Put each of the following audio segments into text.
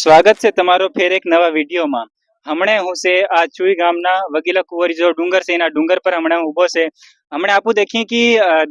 સ્વાગત છે તમારો ફેર એક નવા વિડીયોમાં. હમણે હું છે આ ચુઈ ગામના વગીલા કુંવરી જો ડુંગર છે એના ડુંગર પર હમણાં ઊભો છે. હમણાં આપું દેખીએ કે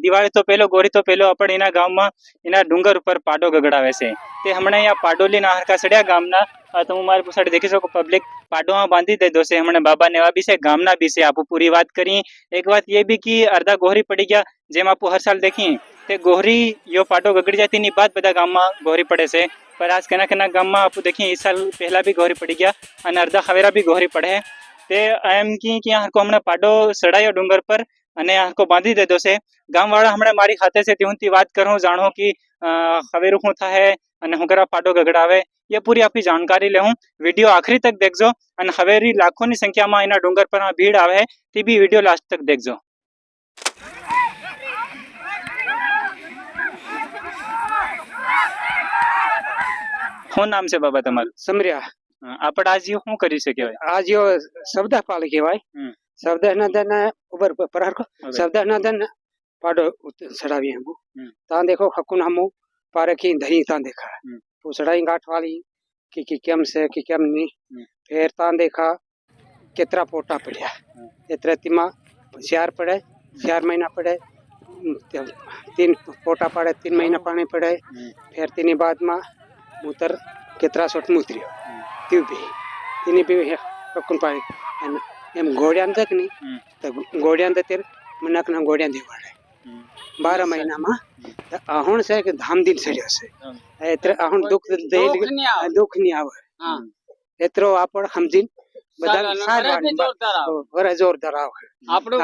દિવાળી તો પહેલો ગોરી તો પહેલો આપણે એના ગામમાં એના ડુંગર ઉપર પાડો ગગડાવે છે. તે હમણાં અહીંયા પાડોલીના હરકા સડ્યા ગામના તમે મારી પૂછાડી દેખી શકો પબ્લિક પાડોમાં બાંધી દીધો છે. હમણાં બાબા ને એવા બી છે ગામના બી છે. આપું પૂરી વાત કરી. એક વાત એ બી કે અડધા ગોહરી પડી ગયા જેમ આપું હર સાલ દેખીએ તે ગોહરી યો પાડો ગગડી જાય તેની બાદ બધા ગામમાં ગોહરી પડે છે. पर आज कना कना गाम में आप देखिए इस साल पहला भी गोहरी पड़ी गया और अर्धा खवेरा भी गोहरी पड़े है ते एम की हमको हमने पाडो सड़ायो डूंगर पर અને આખો બાંધી દીધો છે. ગામવાળા હમણાં મારી ખાતે છે ત્યાંથી વાત કરું જાણો કે ખવેરું શું થાય અને હું કરા પાડો ગગડાવે ये पूरी आपकी जानकारी ले हूँ. वीडियो आखिरी तक देखજો અને હવેરી લાખોની સંખ્યામાં એના ડુંગર પર ભીડ આવે તે બી વિડીયો લાસ્ટ તક देखજો. શું નામ છે બાબા તમારું? સમર્યા. આપણે આજે શું કરી છે કહેવાય? आज यो शब्दा पाल केवाय शब्दा नदन ऊपर प्रहर को शब्दा नदन पाडो सड़ावी हमको ता देखो हकुन हमो पारे की दही ता देखा तो सड़ाई गांठ वाली कि केम से कि केम नहीं फिर ता देखा कितना पोटा पड़या इतरे तिमा 4 पड़े 4 महीना पड़े 3 पोटा पड़े 3 महीना पानी पड़े फिर तीन बाद में मूत्र कितना सोट मूत्रियो त्यो भी तिनी भी हकुन पानी एम घोड़ियान तक नहीं तो घोड़ियान तो तेर मनक ना घोड़ियान देवाड़े 12 महीना में आहण से के धाम दिन सड़्यो से एतरे आहण दुख नहीं आवे एतरो आपण समजीन બધા સાર જોરદાર આવે આપણો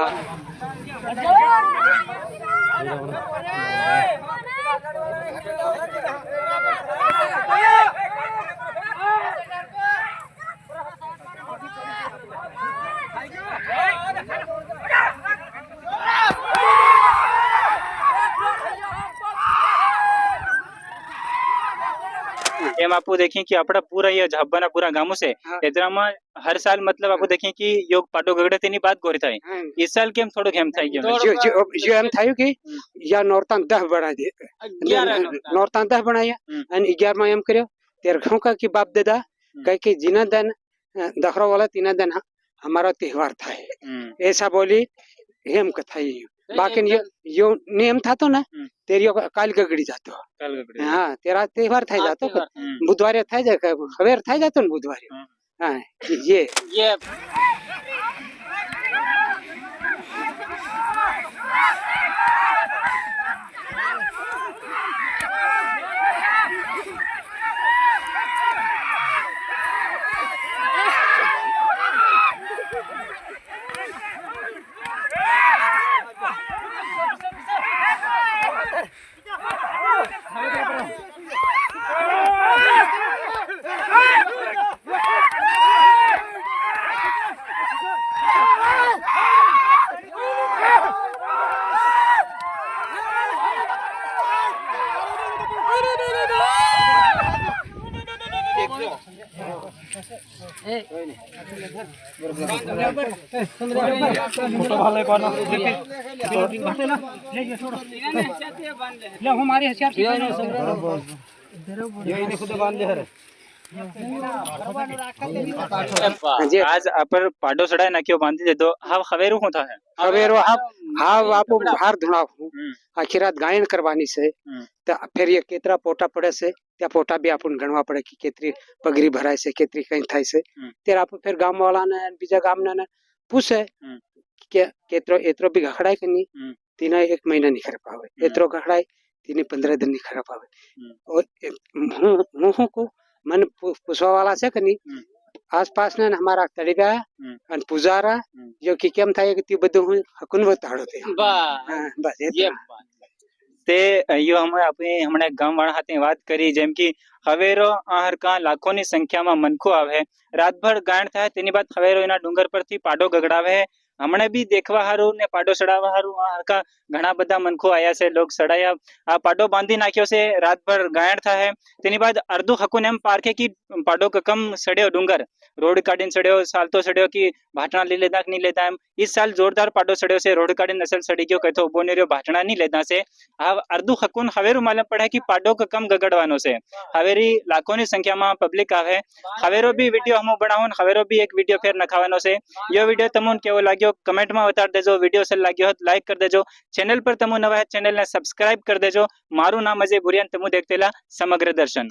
एम आपको देखें कि अपना पूरा ये झाबाना पूरा गामो से में हर साल मतलब आपको देखें कि योग पाटो गगड़े तेनी बात गोरी थाई इस साल केम थोड़ो गेम थाई गेम जो एम थायो कि या नौरतान 10 बना दे 11 नौरतान 10 बनाया અને 11 માં એમ કર્યો તેર શું કા कि बाप दादा कह के जिना दिन दखरा वाला तीना दिन हमारा त्योहार था ऐसा बोली हेम कथाई बाकी यो नियम था तो ना तेरी काल गगड़ी जातो हाँ तेरा त्योहार था जातो बुधवार था जा खबर था जातो न बुधवार हाँ ये आज आप पाडो सड़ाई ना क्यों बांधी दे दो हाँ खवेरू होता है खवेरू हाँ आप बाहर धुनाव आखिर रात गायन करवानी से तो फिर ये केतरा पोटा पड़े से त्या पोटा भी अपन गणवा पड़े कि केतरी पगरी भराय से केतरी कहीं थाई से तेरा आप फिर गांव वाला ने बीजा गांव ने पूछे के केतरो एतरो भी घखड़ाई करनी तीना 1 महीना नहीं कर पावे एतरो घखड़ाई तीने 15 दिन नहीं कर पावे और मुंह को मन पूछवा वाला से करनी आसपास ने हमारा तड़िया और पुजारा जो कि केम थाय कि बधु हकुन बताड़ो थे बस ये તે યો અમે આપણે હમણાં ગામવાળા સાથે વાત કરી જેમ કે હવેરો આહરકા લાખોની સંખ્યામાં મનખો આવે રાતભર ગાયણ થાય તેની બાદ હવેરો એના ડુંગર પરથી પાડો ગગડાવે हमने भी देखवा हारू ने पाडो सड़ावा हारू का घना बधा मनखो आया से लोग सड़ाया आ पाडो बांधी नाख्यो से रात भर गायण था है तेनी बाद अर्धो हकुन एम पारखे की पाडो कम सड़्यो डूंगर रोड काढीने सड़्यो साल तो सड़्यो की भाटना ली लेता कि नहीं लेता एम इस साल जोरदार पाडो सड़्यो से रोड काढीने नसल सड़ी गयो कथो उभो नहीं रह्यो भाटना नहीं लेता से आ अर्धो हकुन हवेरू मालूम पड़े कि पाडो कम गगड़वानो से हवेरी लाखों की संख्या में पब्लिक आवे हवेरो भी वीडियो हम बनावो हवेरो भी एक वीडियो फेर नखावानो से यो वीडियो तमोने केवो लाग्यो कमेंट में बता देजो वीडियो से लाग्यो हो लाइक कर देजो चैनल पर तमो नवा है चैनल ने सब्सक्राइब कर देजो मारू नाम अजय भुरियान तमु देखतेला समग्र दर्शन।